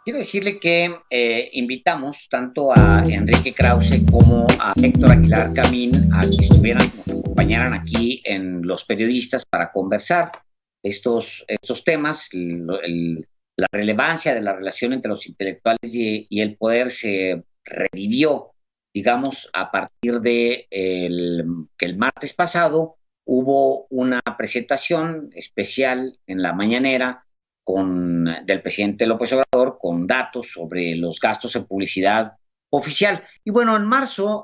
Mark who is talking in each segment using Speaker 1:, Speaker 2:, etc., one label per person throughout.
Speaker 1: Quiero decirle que invitamos tanto a Enrique Krause como a Héctor Aguilar Camín a que nos acompañaran aquí en Los Periodistas para conversar estos temas. La relevancia de la relación entre los intelectuales y el poder se revivió, digamos, a partir de que el martes pasado hubo una presentación especial en la mañanera del presidente López Obrador con datos sobre los gastos en publicidad oficial. Y bueno, en marzo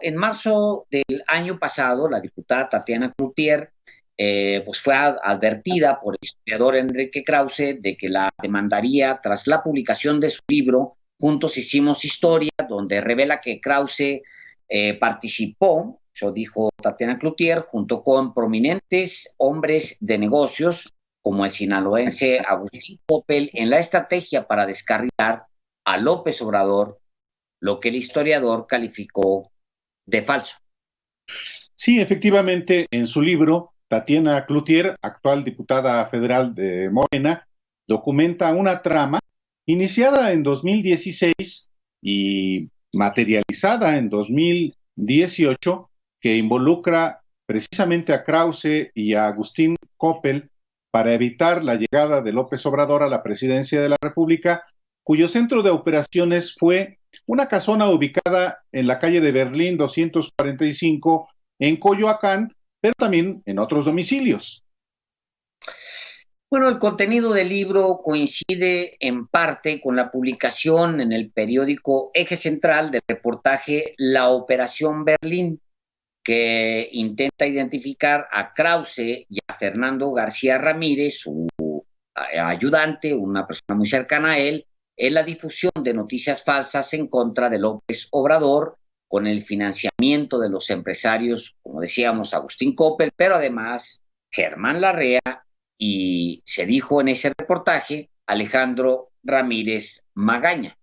Speaker 1: del año pasado, la diputada Tatiana Cloutier pues fue advertida por el historiador Enrique Krause de que la demandaría tras la publicación de su libro Juntos Hicimos Historia, donde revela que Krause participó, eso dijo Tatiana Cloutier, junto con prominentes hombres de negocios como el sinaloense Agustín Coppel, en la estrategia para descarrilar a López Obrador, lo que el historiador calificó de falso.
Speaker 2: Sí, efectivamente, en su libro, Tatiana Cloutier, actual diputada federal de Morena, documenta una trama iniciada en 2016 y materializada en 2018, que involucra precisamente a Krause y a Agustín Coppel para evitar la llegada de López Obrador a la presidencia de la República, cuyo centro de operaciones fue una casona ubicada en la calle de Berlín 245 en Coyoacán, pero también en otros domicilios.
Speaker 1: Bueno, el contenido del libro coincide en parte con la publicación en el periódico Eje Central del reportaje La Operación Berlín, que intenta identificar a Krause y a Fernando García Ramírez, su ayudante, una persona muy cercana a él, en la difusión de noticias falsas en contra de López Obrador, con el financiamiento de los empresarios, como decíamos, Agustín Coppel, pero además Germán Larrea y, se dijo en ese reportaje, Alejandro Ramírez Magaña.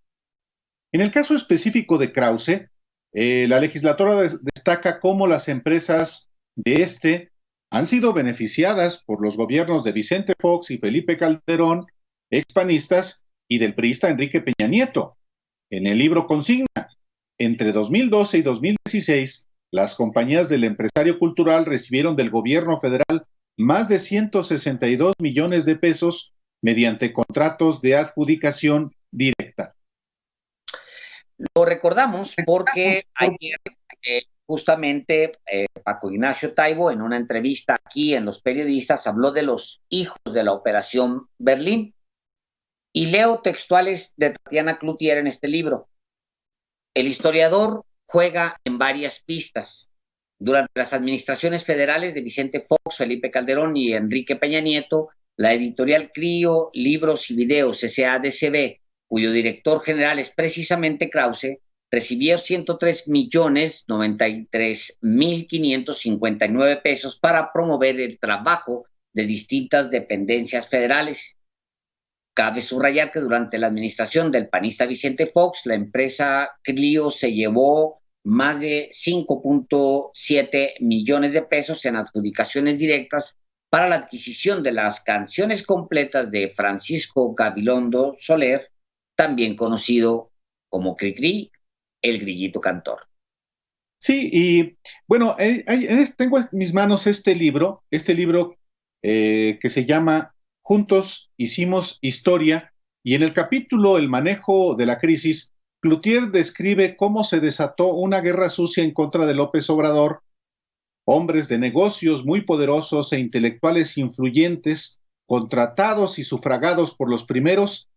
Speaker 2: En el caso específico de Krause, la legisladora destaca cómo las empresas de han sido beneficiadas por los gobiernos de Vicente Fox y Felipe Calderón, expanistas, y del priista Enrique Peña Nieto. En el libro consigna, entre 2012 y 2016, las compañías del empresario cultural recibieron del gobierno federal más de 162 millones de pesos mediante contratos de adjudicación directa.
Speaker 1: Lo recordamos porque ayer justamente Paco Ignacio Taibo, en una entrevista aquí en Los Periodistas, habló de los hijos de la Operación Berlín. Y leo textuales de Tatiana Cloutier en este libro. El historiador juega en varias pistas. Durante las administraciones federales de Vicente Fox, Felipe Calderón y Enrique Peña Nieto, la editorial Clio, Libros y Videos SADCB, cuyo director general es precisamente Krause, recibió 103.093.559 pesos para promover el trabajo de distintas dependencias federales. Cabe subrayar que durante la administración del panista Vicente Fox, la empresa Clio se llevó más de 5.7 millones de pesos en adjudicaciones directas para la adquisición de las canciones completas de Francisco Gabilondo Soler, también conocido como Cricri, el grillito cantor.
Speaker 2: Sí, y bueno, tengo en mis manos este libro que se llama Juntos Hicimos Historia, y en el capítulo El manejo de la crisis, Cloutier describe cómo se desató una guerra sucia en contra de López Obrador. Hombres de negocios muy poderosos e intelectuales influyentes, contratados y sufragados por los primeros,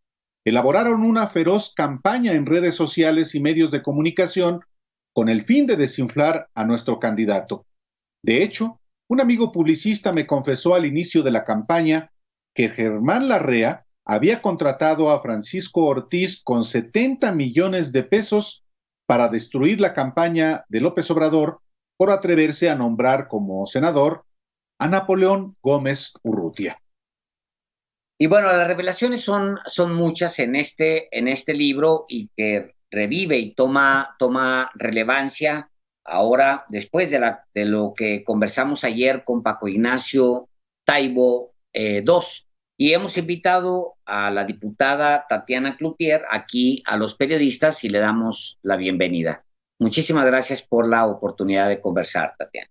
Speaker 2: elaboraron una feroz campaña en redes sociales y medios de comunicación con el fin de desinflar a nuestro candidato. De hecho, un amigo publicista me confesó al inicio de la campaña que Germán Larrea había contratado a Francisco Ortiz con 70 millones de pesos para destruir la campaña de López Obrador por atreverse a nombrar como senador a Napoleón Gómez Urrutia.
Speaker 1: Y bueno, las revelaciones son muchas en este libro, y que revive y toma relevancia ahora, después de lo que conversamos ayer con Paco Ignacio Taibo II. Y hemos invitado a la diputada Tatiana Cloutier aquí a los periodistas y le damos la bienvenida. Muchísimas gracias por la oportunidad de conversar, Tatiana.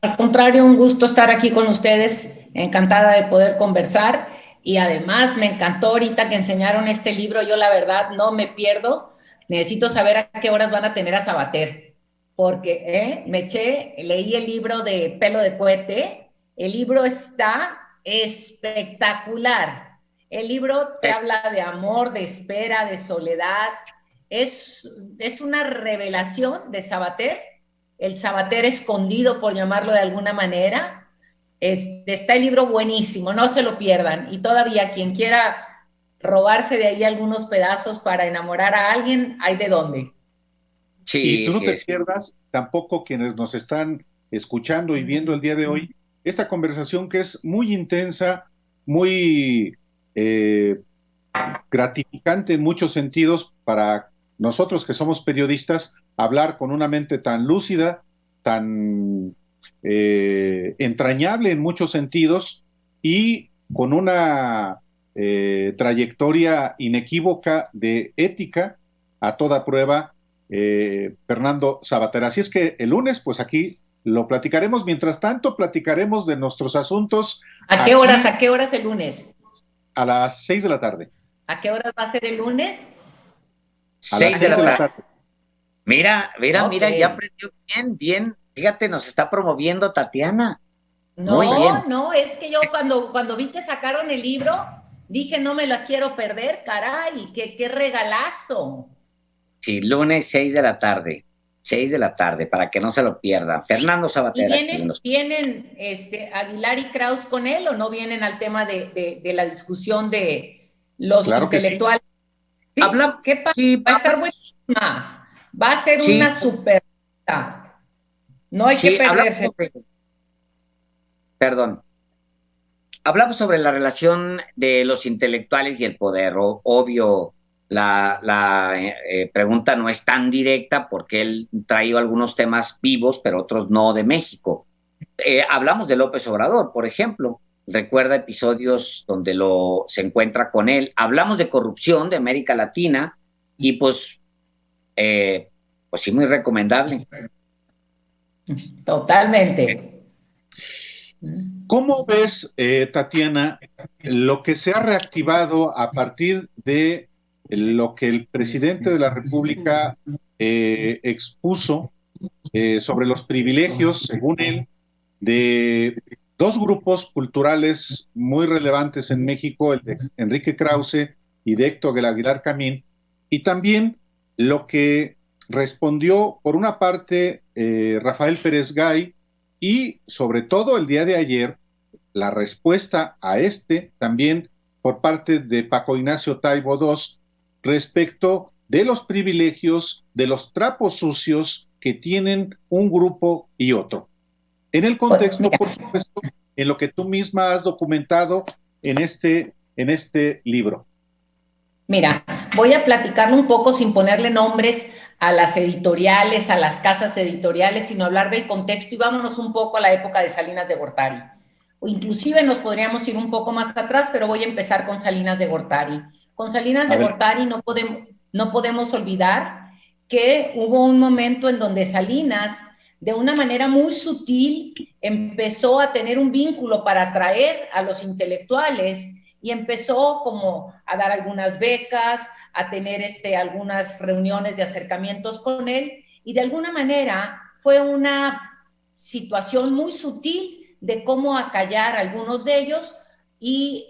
Speaker 3: Al contrario, un gusto estar aquí con ustedes, encantada de poder conversar, y además me encantó ahorita que enseñaron este libro. Yo la verdad no me pierdo, necesito saber a qué horas van a tener a Sabater, porque leí el libro de Pelo de Cohete, el libro está espectacular, el libro te habla de amor, de espera, de soledad, es una revelación de Sabater, el Sabater escondido, por llamarlo de alguna manera. Está el libro buenísimo, no se lo pierdan. Y todavía quien quiera robarse de ahí algunos pedazos para enamorar a alguien, hay de dónde.
Speaker 2: Sí, y tú no te pierdas, tampoco quienes nos están escuchando y viendo el día de hoy, esta conversación que es muy intensa, muy gratificante en muchos sentidos para nosotros que somos periodistas, hablar con una mente tan lúcida, tan entrañable en muchos sentidos y con una trayectoria inequívoca de ética a toda prueba, Fernando Sabater. Así es que el lunes, pues aquí lo platicaremos. Mientras tanto, platicaremos de nuestros asuntos.
Speaker 3: ¿A qué horas? ¿A qué horas el lunes?
Speaker 2: A las 6 de la tarde.
Speaker 3: ¿A qué horas va a ser el lunes?
Speaker 2: A las 6 de la tarde.
Speaker 1: Mira, ya aprendió bien. Fíjate, nos está promoviendo Tatiana. Muy bien.
Speaker 3: No, es que yo cuando vi que sacaron el libro, dije, no me la quiero perder, caray, qué regalazo.
Speaker 1: Sí, lunes 6 de la tarde. 6 de la tarde, para que no se lo pierdan. Fernando Sabater.
Speaker 3: ¿Y vienen Aguilar y Kraus con él o no vienen al tema de la discusión de los intelectuales?
Speaker 1: Sí.
Speaker 3: ¿Qué pasa? Va a estar buenísima. Va a ser una super. No hay que perderse.
Speaker 1: Perdón. Hablamos sobre la relación de los intelectuales y el poder. Obvio, la pregunta no es tan directa porque él trajo algunos temas vivos, pero otros no de México. Hablamos de López Obrador, por ejemplo. Recuerda episodios donde se encuentra con él. Hablamos de corrupción de América Latina y pues sí, muy recomendable.
Speaker 3: Totalmente.
Speaker 2: ¿Cómo ves, Tatiana, lo que se ha reactivado a partir de lo que el presidente de la República expuso sobre los privilegios, según él, de dos grupos culturales muy relevantes en México, el de Enrique Krause y de Héctor Aguilar Camín, y también lo que respondió, por una parte, Rafael Pérez Gay, y sobre todo el día de ayer, la respuesta a también por parte de Paco Ignacio Taibo II, respecto de los privilegios, de los trapos sucios que tienen un grupo y otro. En el contexto, por supuesto, en lo que tú misma has documentado en este libro.
Speaker 3: Mira, voy a platicarle un poco sin ponerle nombres a las editoriales, a las casas editoriales, sino hablar del contexto y vámonos un poco a la época de Salinas de Gortari. O inclusive nos podríamos ir un poco más atrás, pero voy a empezar con Salinas de Gortari. Con Salinas de Gortari no podemos olvidar que hubo un momento en donde Salinas, de una manera muy sutil, empezó a tener un vínculo para atraer a los intelectuales y empezó como a dar algunas becas, a tener algunas reuniones de acercamientos con él, y de alguna manera fue una situación muy sutil de cómo acallar a algunos de ellos y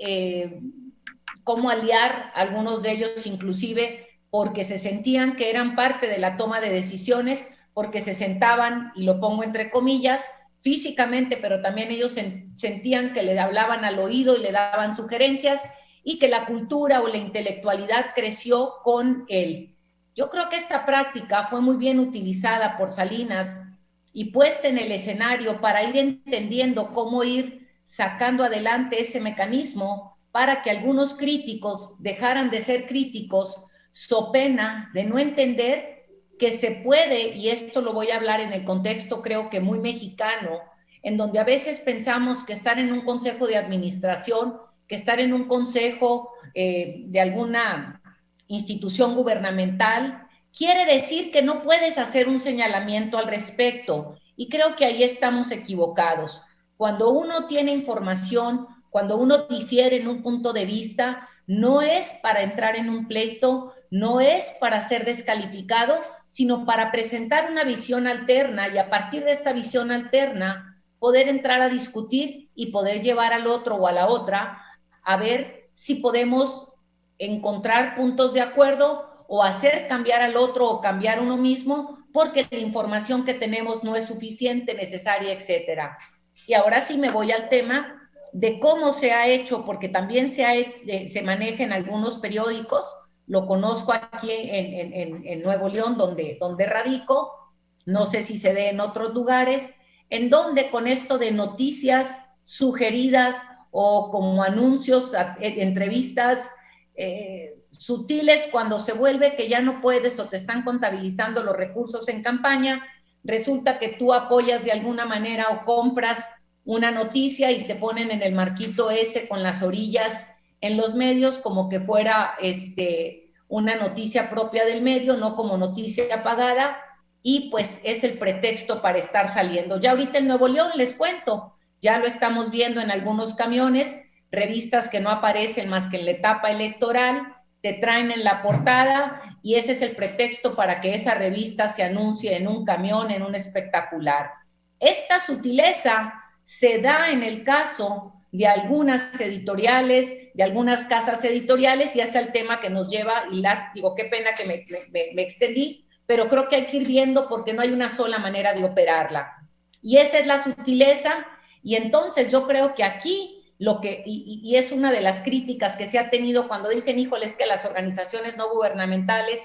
Speaker 3: cómo aliar a algunos de ellos, inclusive porque se sentían que eran parte de la toma de decisiones, porque se sentaban, y lo pongo entre comillas, físicamente, pero también ellos sentían que le hablaban al oído y le daban sugerencias, y que la cultura o la intelectualidad creció con él. Yo creo que esta práctica fue muy bien utilizada por Salinas y puesta en el escenario para ir entendiendo cómo ir sacando adelante ese mecanismo para que algunos críticos dejaran de ser críticos, so pena de no entender que se puede, y esto lo voy a hablar en el contexto creo que muy mexicano, en donde a veces pensamos que estar en un consejo de administración, que estar en un consejo de alguna institución gubernamental quiere decir que no puedes hacer un señalamiento al respecto. Y creo que ahí estamos equivocados. Cuando uno tiene información, cuando uno difiere en un punto de vista, no es para entrar en un pleito, no es para ser descalificado, sino para presentar una visión alterna y a partir de esta visión alterna poder entrar a discutir y poder llevar al otro o a la otra a ver si podemos encontrar puntos de acuerdo o hacer cambiar al otro o cambiar uno mismo porque la información que tenemos no es suficiente, necesaria, etcétera. Y ahora sí me voy al tema de cómo se ha hecho, porque también se maneja en algunos periódicos, lo conozco aquí en Nuevo León, donde radico, no sé si se dé en otros lugares, en donde con esto de noticias sugeridas o como anuncios, entrevistas sutiles, cuando se vuelve que ya no puedes o te están contabilizando los recursos en campaña, resulta que tú apoyas de alguna manera o compras una noticia y te ponen en el marquito ese con las orillas en los medios como que fuera una noticia propia del medio, no como noticia pagada, y pues es el pretexto para estar saliendo. Ya ahorita en Nuevo León, les cuento, ya lo estamos viendo en algunos camiones, revistas que no aparecen más que en la etapa electoral, te traen en la portada y ese es el pretexto para que esa revista se anuncie en un camión, en un espectacular. Esta sutileza se da en el caso de algunas editoriales, de algunas casas editoriales, y hasta el tema que nos lleva, y digo, qué pena que me extendí, pero creo que hay que ir viendo porque no hay una sola manera de operarla. Y esa es la sutileza, y entonces yo creo que aquí y es una de las críticas que se ha tenido cuando dicen, híjole, es que las organizaciones no gubernamentales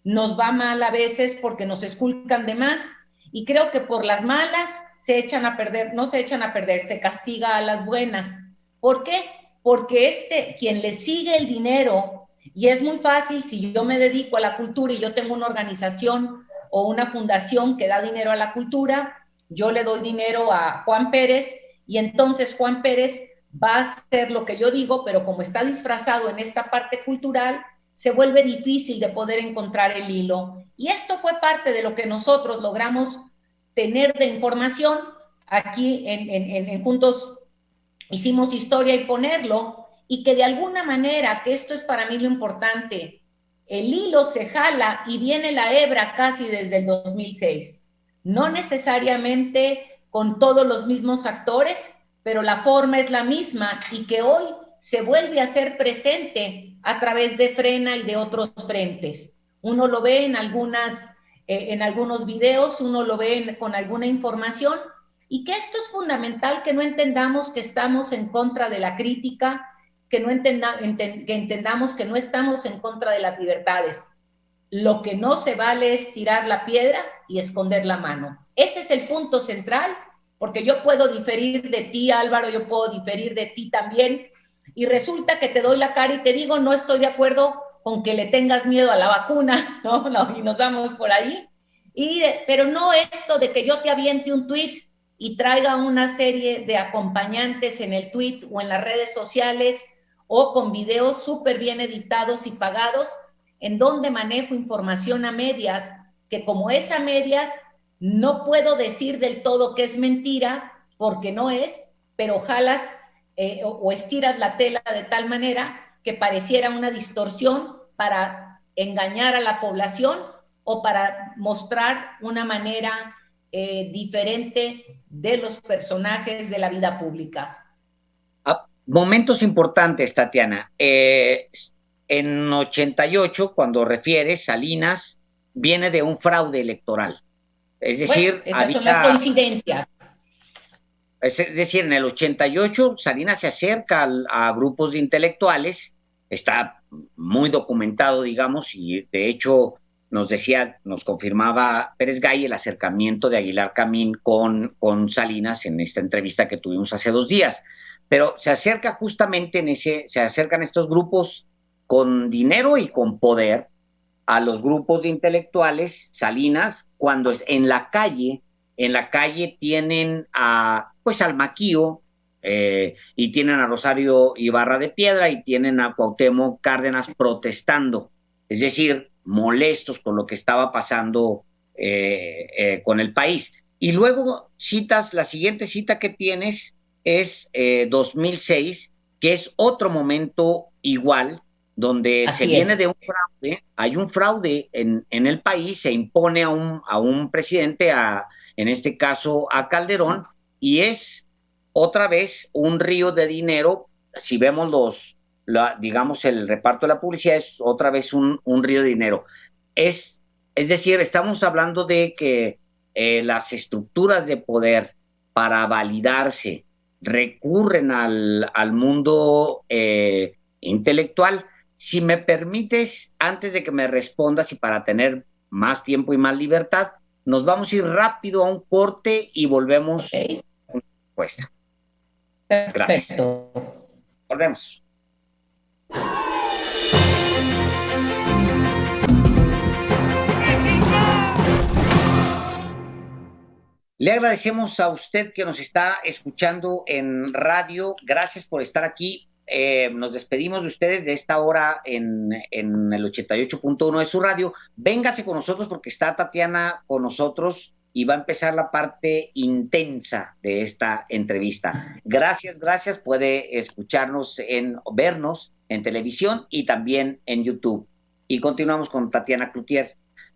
Speaker 3: nos va mal a veces porque nos esculcan de más, y creo que por las malas se echan a perder, no se echan a perder, se castiga a las buenas. ¿Por qué? Porque quien le sigue el dinero, y es muy fácil, si yo me dedico a la cultura y yo tengo una organización o una fundación que da dinero a la cultura, yo le doy dinero a Juan Pérez, y entonces Juan Pérez va a hacer lo que yo digo, pero como está disfrazado en esta parte cultural, se vuelve difícil de poder encontrar el hilo. Y esto fue parte de lo que nosotros logramos tener de información. Aquí en Juntos hicimos historia y ponerlo, y que de alguna manera, que esto es para mí lo importante, el hilo se jala y viene la hebra casi desde el 2006. No necesariamente con todos los mismos actores, pero la forma es la misma y que hoy se vuelve a hacer presente a través de Frena y de otros frentes. Uno lo ve en algunos videos, uno lo ve con alguna información, y que esto es fundamental, que no entendamos que estamos en contra de la crítica, que entendamos que no estamos en contra de las libertades. Lo que no se vale es tirar la piedra y esconder la mano. Ese es el punto central, porque yo puedo diferir de ti, Álvaro, yo puedo diferir de ti también, y resulta que te doy la cara y te digo, no estoy de acuerdo con que le tengas miedo a la vacuna, ¿no? Y nos vamos por ahí. Pero no esto de que yo te aviente un tweet y traiga una serie de acompañantes en el tweet o en las redes sociales o con videos súper bien editados y pagados, en donde manejo información a medias, que como es a medias, no puedo decir del todo que es mentira, porque no es, pero jalas o estiras la tela de tal manera que pareciera una distorsión para engañar a la población o para mostrar una manera diferente de los personajes de la vida pública.
Speaker 1: Momentos importantes, Tatiana. En 88, cuando refieres, Salinas viene de un fraude electoral. Es decir,
Speaker 3: bueno, esas son las coincidencias.
Speaker 1: Es decir, en el 88 Salinas se acerca a grupos de intelectuales, está muy documentado, digamos, y de hecho nos confirmaba Pérez Gay el acercamiento de Aguilar Camín con Salinas en esta entrevista que tuvimos hace 2 días. Pero se acerca justamente se acercan estos grupos con dinero y con poder a los grupos de intelectuales. Salinas, cuando es en la calle tienen pues al Maquío, y tienen a Rosario Ibarra de Piedra y tienen a Cuauhtémoc Cárdenas protestando, es decir, molestos con lo que estaba pasando con el país. Y luego citas, la siguiente cita que tienes es 2006, que es otro momento igual, donde se
Speaker 3: Así
Speaker 1: viene
Speaker 3: es.
Speaker 1: de un fraude, hay un fraude en el país, se impone a un presidente, en este caso a Calderón, y es otra vez un río de dinero. Si vemos digamos, el reparto de la publicidad, es otra vez un río de dinero. Es decir, estamos hablando de que las estructuras de poder para validarse recurren al mundo intelectual. Si me permites, antes de que me respondas y para tener más tiempo y más libertad, nos vamos a ir rápido a un corte y volvemos
Speaker 3: Ok,
Speaker 1: con la respuesta. Gracias.
Speaker 3: perfecto.
Speaker 1: Volvemos. Le agradecemos a usted que nos está escuchando en radio. Gracias por estar aquí. Nos despedimos de ustedes de esta hora en el 88.1 de su radio. Véngase con nosotros porque está Tatiana con nosotros y va a empezar la parte intensa de esta entrevista. Gracias, gracias. Puede escucharnos, vernos en televisión y también en YouTube. Y continuamos con Tatiana Cloutier.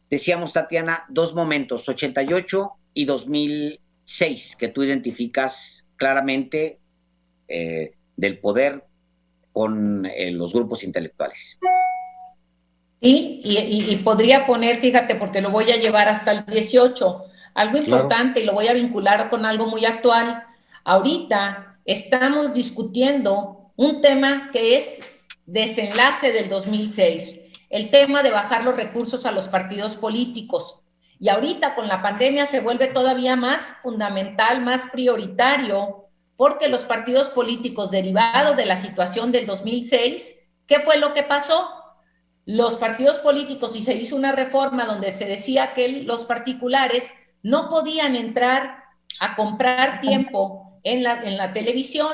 Speaker 1: Decíamos, Tatiana, dos momentos, 88 y 2006, que tú identificas claramente del poder con los grupos intelectuales.
Speaker 3: Sí, y podría poner, fíjate, porque lo voy a llevar hasta el 18, algo importante, y lo voy a vincular con algo muy actual. Ahorita estamos discutiendo un tema que es desenlace del 2006, el tema de bajar los recursos a los partidos políticos. Y ahorita con la pandemia se vuelve todavía más fundamental, más prioritario, porque los partidos políticos derivados de la situación del 2006, ¿qué fue lo que pasó? Los partidos políticos, y se hizo una reforma donde se decía que los particulares no podían entrar a comprar tiempo en la televisión,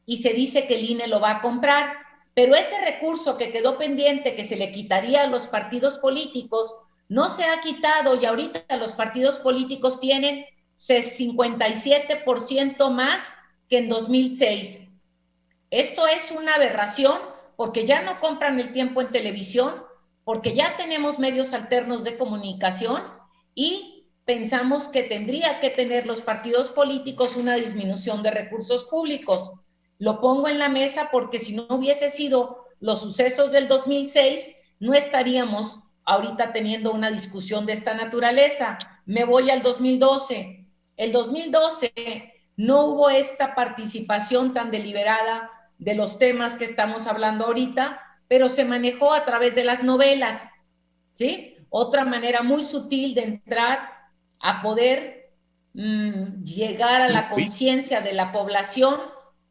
Speaker 3: y se dice que el INE lo va a comprar, pero ese recurso que quedó pendiente, que se le quitaría a los partidos políticos, no se ha quitado, y ahorita los partidos políticos tienen 57% más que en 2006. Esto es una aberración porque ya no compran el tiempo en televisión, porque ya tenemos medios alternos de comunicación y pensamos que tendría que tener los partidos políticos una disminución de recursos públicos. Lo pongo en la mesa porque si no hubiese sido los sucesos del 2006, no estaríamos ahorita teniendo una discusión de esta naturaleza. Me voy al 2012. El 2012 no hubo esta participación tan deliberada de los temas que estamos hablando ahorita, pero se manejó a través de las novelas, ¿sí? Otra manera muy sutil de entrar a poder llegar a la conciencia de la población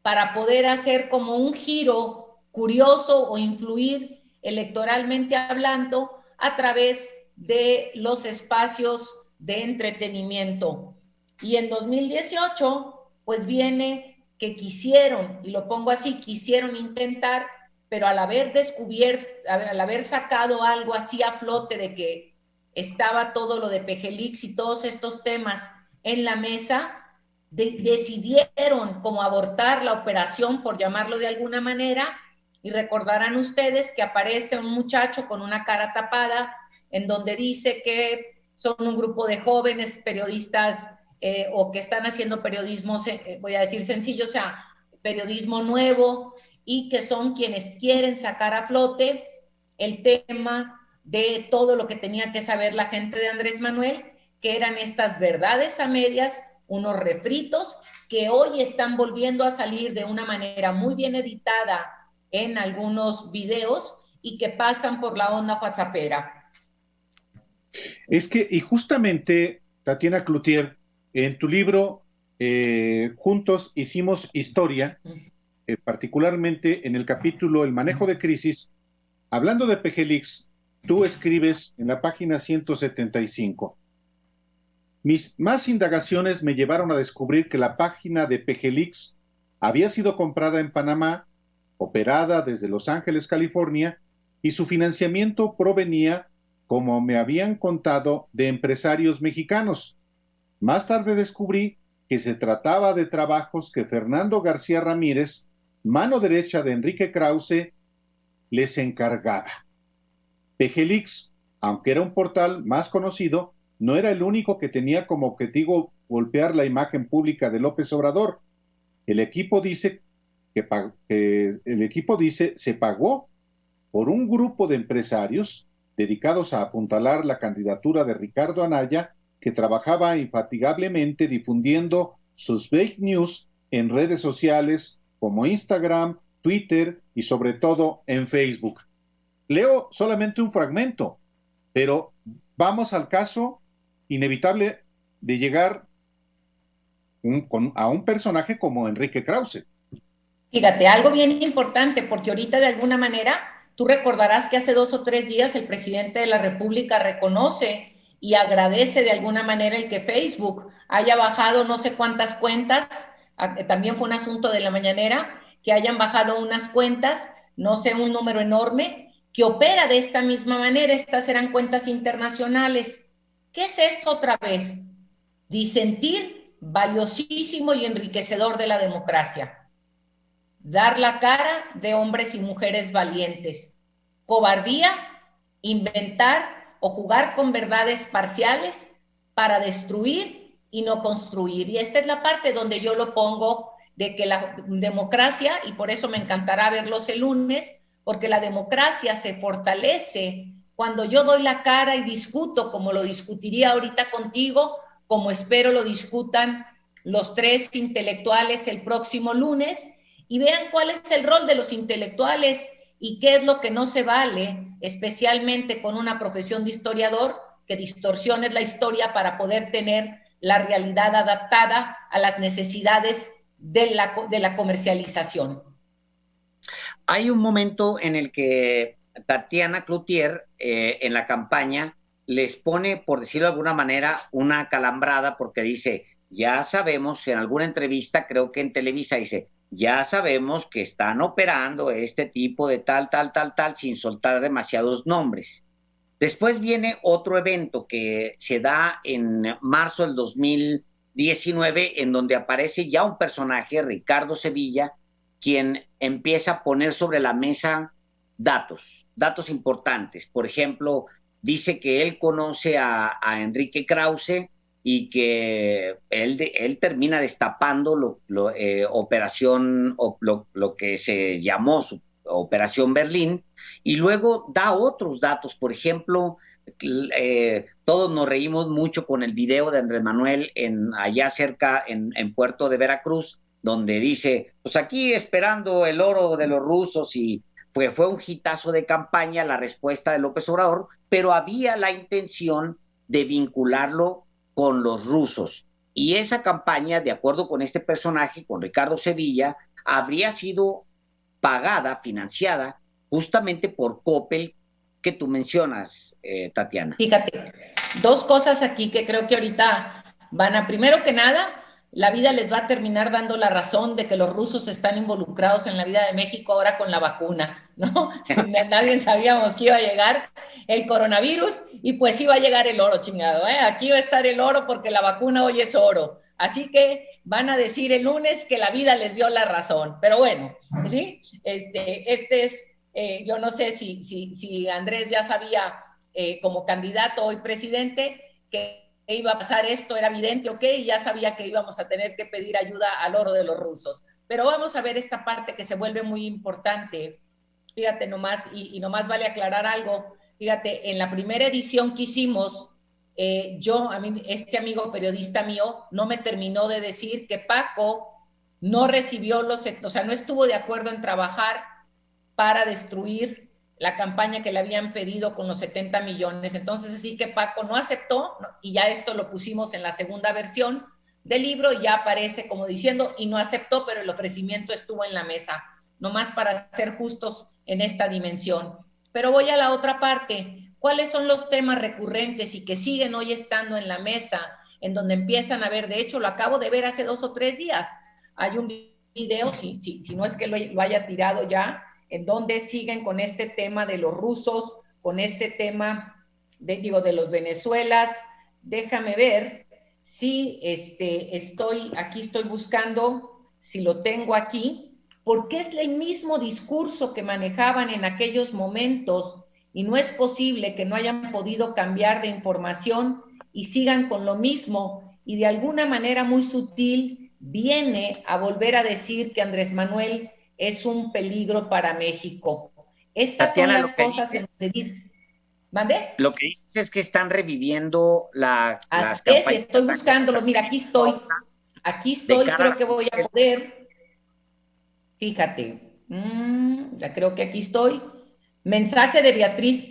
Speaker 3: para poder hacer como un giro curioso o influir electoralmente hablando a través de los espacios de entretenimiento. Y en 2018, pues viene que quisieron, y lo pongo así, quisieron intentar, pero al haber descubierto, al haber sacado algo así a flote de que estaba todo lo de PGLix y todos estos temas en la mesa, decidieron como abortar la operación, por llamarlo de alguna manera, y recordarán ustedes que aparece un muchacho con una cara tapada en donde dice que son un grupo de jóvenes periodistas o que están haciendo periodismo, voy a decir sencillo, o sea, periodismo nuevo, y que son quienes quieren sacar a flote el tema de todo lo que tenía que saber la gente de Andrés Manuel, que eran estas verdades a medias, unos refritos que hoy están volviendo a salir de una manera muy bien editada en algunos videos y que pasan por la onda whatsappera.
Speaker 2: Es que, y justamente, Tatiana Cloutier, en tu libro, Juntos Hicimos Historia, particularmente en el capítulo El manejo de crisis, hablando de PGLix, tú escribes en la página 175, mis más indagaciones me llevaron a descubrir que la página de PGLix Había sido comprada en Panamá, operada desde Los Ángeles, California, y su financiamiento provenía, como me habían contado, de empresarios mexicanos. Más tarde descubrí que se trataba de trabajos que Fernando García Ramírez, mano derecha de Enrique Krause, les encargaba. PGLeaks, aunque era un portal más conocido, no era el único que tenía como objetivo golpear la imagen pública de López Obrador. El equipo dice se pagó por un grupo de empresarios dedicados a apuntalar la candidatura de Ricardo Anaya, que trabajaba infatigablemente difundiendo sus fake news en redes sociales como Instagram, Twitter y sobre todo en Facebook. Leo solamente un fragmento, pero vamos al caso inevitable de llegar a un personaje como Enrique Krause.
Speaker 3: Fíjate, algo bien importante, porque ahorita de alguna manera, tú recordarás que hace 2 o 3 días el presidente de la República reconoce y agradece de alguna manera el que Facebook haya bajado no sé cuántas cuentas, también fue un asunto de la mañanera, que hayan bajado unas cuentas, no sé, un número enorme, que opera de esta misma manera. Estas eran cuentas internacionales. ¿Qué es esto otra vez? Disentir valiosísimo y enriquecedor de la democracia. Dar la cara de hombres y mujeres valientes. Cobardía, inventar o jugar con verdades parciales para destruir y no construir. Y esta es la parte donde yo lo pongo, de que la democracia, y por eso me encantará verlos el lunes, porque la democracia se fortalece cuando yo doy la cara y discuto, como lo discutiría ahorita contigo, como espero lo discutan los 3 intelectuales el próximo lunes, y vean cuál es el rol de los intelectuales y qué es lo que no se vale, especialmente con una profesión de historiador, que distorsiones la historia para poder tener la realidad adaptada a las necesidades de la comercialización.
Speaker 1: Hay un momento en el que Tatiana Cloutier, en la campaña, les pone, por decirlo de alguna manera, una calambrada, porque dice, ya sabemos, en alguna entrevista, creo que en Televisa, dice, ya sabemos que están operando este tipo de tal, sin soltar demasiados nombres. Después viene otro evento que se da en marzo del 2019, en donde aparece ya un personaje, Ricardo Sevilla, quien empieza a poner sobre la mesa datos importantes. Por ejemplo, dice que él conoce a Enrique Krause y que él termina destapando lo que se llamó su Operación Berlín, y luego da otros datos. Por ejemplo, todos nos reímos mucho con el video de Andrés Manuel allá cerca en Puerto de Veracruz, donde dice, pues aquí esperando el oro de los rusos, y fue un hitazo de campaña la respuesta de López Obrador, pero había la intención de vincularlo con los rusos. Y esa campaña, de acuerdo con este personaje, con Ricardo Sevilla, habría sido pagada, financiada, justamente por Coppel, que tú mencionas, Tatiana.
Speaker 3: Fíjate, 2 cosas aquí que creo que ahorita van a, primero que nada, la vida les va a terminar dando la razón de que los rusos están involucrados en la vida de México ahora con la vacuna, ¿no? Nadie sabíamos que iba a llegar el coronavirus y pues iba a llegar el oro, chingado, ¿eh? Aquí va a estar el oro porque la vacuna hoy es oro. Así que van a decir el lunes que la vida les dio la razón. Pero bueno, ¿sí? Yo no sé si Andrés ya sabía como candidato hoy presidente que iba a pasar esto, era evidente, ok, ya sabía que íbamos a tener que pedir ayuda al oro de los rusos. Pero vamos a ver esta parte que se vuelve muy importante. Fíjate nomás, y nomás vale aclarar algo. Fíjate, en la primera edición que hicimos, a mí, este amigo periodista mío no me terminó de decir que Paco no recibió o sea, no estuvo de acuerdo en trabajar para destruir la campaña que le habían pedido con los 70 millones. Entonces, así que Paco no aceptó, y ya esto lo pusimos en la segunda versión del libro, y ya aparece como diciendo, y no aceptó, pero el ofrecimiento estuvo en la mesa, nomás para ser justos en esta dimensión. Pero voy a la otra parte. ¿Cuáles son los temas recurrentes y que siguen hoy estando en la mesa, en donde empiezan a ver? De hecho, lo acabo de ver hace 2 o 3 días. Hay un video, si no es que lo haya tirado ya, en donde siguen con este tema de los rusos, con este tema de los Venezuelas. Déjame ver si estoy buscando, si lo tengo aquí, porque es el mismo discurso que manejaban en aquellos momentos y no es posible que no hayan podido cambiar de información y sigan con lo mismo y de alguna manera muy sutil viene a volver a decir que Andrés Manuel es un peligro para México. Estas
Speaker 1: Tatiana,
Speaker 3: son las cosas en donde dice... ¿Mande?
Speaker 1: Lo que dices es que están reviviendo las campañas.
Speaker 3: Estoy buscándolo. Mira, aquí estoy, creo que voy a poder. Fíjate, ya creo que aquí estoy. Mensaje de Beatriz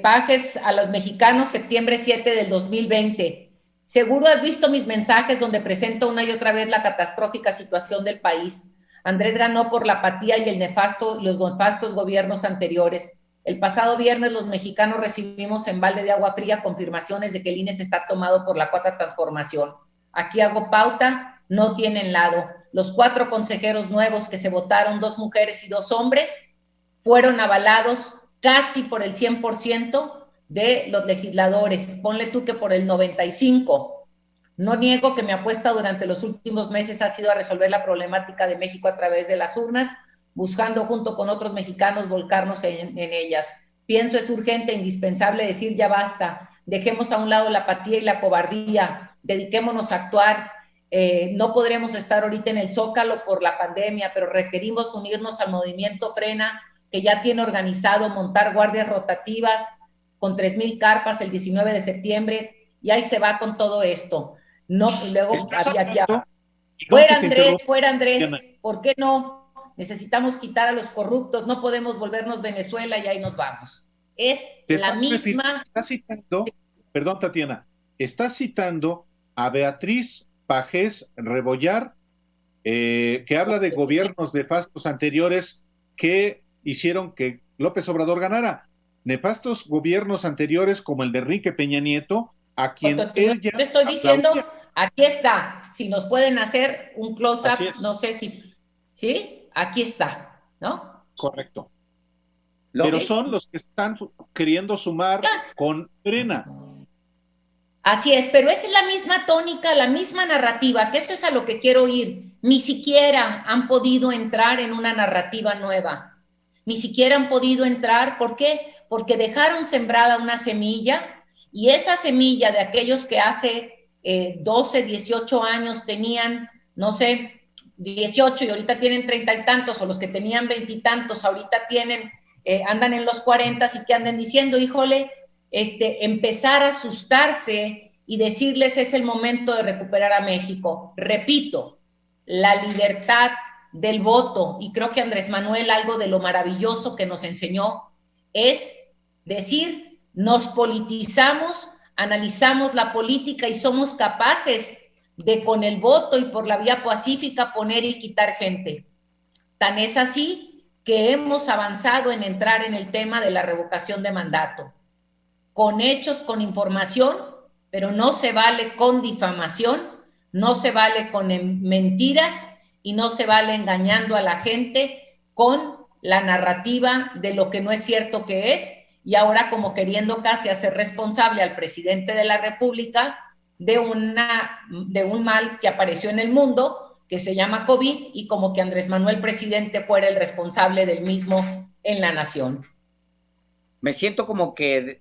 Speaker 3: Pajes a los mexicanos, septiembre 7 del 2020. Seguro has visto mis mensajes donde presento una y otra vez la catastrófica situación del país. Andrés ganó por la apatía y los nefastos gobiernos anteriores. El pasado viernes los mexicanos recibimos en balde de agua fría confirmaciones de que el INE está tomado por la cuarta transformación. Aquí hago pauta, no tienen lado. Los 4 consejeros nuevos que se votaron, 2 mujeres y 2 hombres, fueron avalados casi por el 100% de los legisladores. Ponle tú que por el 95%. No niego que mi apuesta durante los últimos meses ha sido a resolver la problemática de México a través de las urnas, buscando junto con otros mexicanos volcarnos en ellas. Pienso es urgente e indispensable decir ya basta, dejemos a un lado la apatía y la cobardía, dediquémonos a actuar. No podremos estar ahorita en el Zócalo por la pandemia, pero requerimos unirnos al movimiento Frena, que ya tiene organizado montar guardias rotativas con 3,000 carpas el 19 de septiembre, y ahí se va con todo esto. No, luego había aquí fuera Andrés, ¿por qué no? Necesitamos quitar a los corruptos, no podemos volvernos Venezuela y ahí nos vamos. Es la misma...
Speaker 2: Perdón, Tatiana, estás citando a Beatriz Pajes Rebollar, que habla de gobiernos nefastos anteriores que hicieron que López Obrador ganara. Nefastos gobiernos anteriores como el de Enrique Peña Nieto, a quien ella...
Speaker 3: Te estoy diciendo, aquí está, si nos pueden hacer un close-up, no sé si... ¿Sí? Aquí está, ¿no?
Speaker 2: Correcto. Pero son los que están queriendo sumar con Frena.
Speaker 3: Así es, pero esa es la misma tónica, la misma narrativa, que esto es a lo que quiero ir. Ni siquiera han podido entrar en una narrativa nueva. Ni siquiera han podido entrar. ¿Por qué? Porque dejaron sembrada una semilla y esa semilla de aquellos que hace 12, 18 años tenían, no sé, 18 y ahorita tienen 30 y tantos, o los que tenían 20 y tantos ahorita tienen, andan en los 40 y que anden diciendo, híjole, empezar a asustarse y decirles es el momento de recuperar a México. Repito, la libertad del voto, y creo que Andrés Manuel algo de lo maravilloso que nos enseñó es decir, nos politizamos, analizamos la política y somos capaces de con el voto y por la vía pacífica poner y quitar gente. Tan es así que hemos avanzado en entrar en el tema de la revocación de mandato, con hechos, con información, pero no se vale con difamación, no se vale con mentiras y no se vale engañando a la gente con la narrativa de lo que no es cierto que es, y ahora como queriendo casi hacer responsable al presidente de la República de un mal que apareció en el mundo, que se llama COVID, y como que Andrés Manuel, presidente, fuera el responsable del mismo en la nación.
Speaker 1: Me siento como que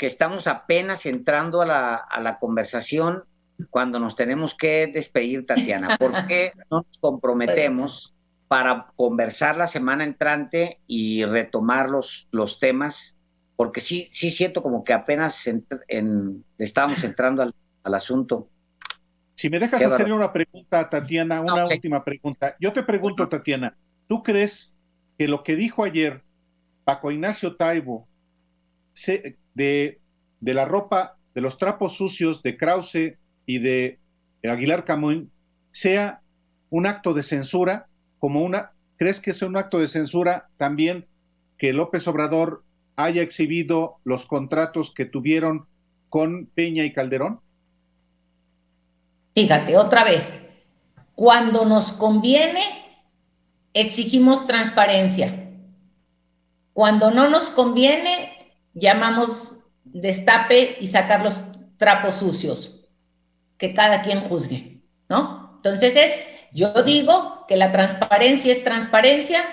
Speaker 1: estamos apenas entrando a la conversación cuando nos tenemos que despedir, Tatiana. ¿Por qué no nos comprometemos para conversar la semana entrante y retomar los temas? Porque sí siento como que apenas estábamos entrando al asunto.
Speaker 2: Si me dejas hacerle una pregunta a Tatiana, última pregunta. Yo te pregunto, Tatiana, ¿tú crees que lo que dijo ayer Paco Ignacio Taibo de la ropa, de los trapos sucios de Krause y de Aguilar Camín sea un acto de censura? ¿Crees que sea un acto de censura también que López Obrador haya exhibido los contratos que tuvieron con Peña y Calderón?
Speaker 3: Fíjate, otra vez, Cuando nos conviene, exigimos transparencia. Cuando no nos conviene, llamamos destape y sacar los trapos sucios. Que cada quien juzgue, ¿no? Entonces yo digo que la transparencia es transparencia,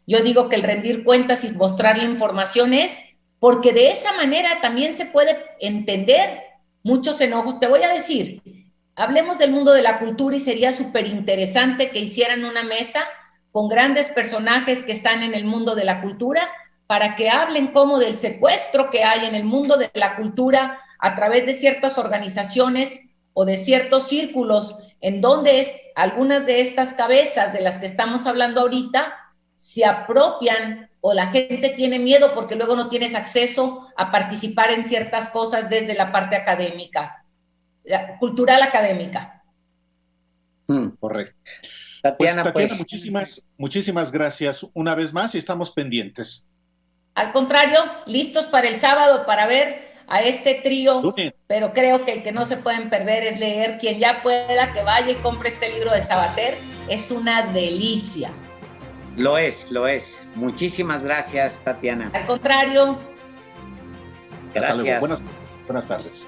Speaker 3: yo digo que el rendir cuentas y mostrar la información es, porque de esa manera también se puede entender muchos enojos. Te voy a decir, hablemos del mundo de la cultura y sería súper interesante que hicieran una mesa con grandes personajes que están en el mundo de la cultura para que hablen como del secuestro que hay en el mundo de la cultura a través de ciertas organizaciones o de ciertos círculos en donde algunas de estas cabezas de las que estamos hablando ahorita se apropian o la gente tiene miedo porque luego no tienes acceso a participar en ciertas cosas desde la parte académica, cultural académica.
Speaker 2: Correcto.
Speaker 1: Tatiana,
Speaker 2: Tatiana, muchísimas gracias una vez más y estamos pendientes.
Speaker 3: Al contrario, listos para el sábado para ver a este trío, pero creo que el que no se pueden perder es leer. Quien ya pueda, que vaya y compre este libro de Sabater, es una delicia.
Speaker 1: Lo es. Muchísimas gracias, Tatiana.
Speaker 3: Al contrario.
Speaker 1: Gracias.
Speaker 2: Buenas tardes.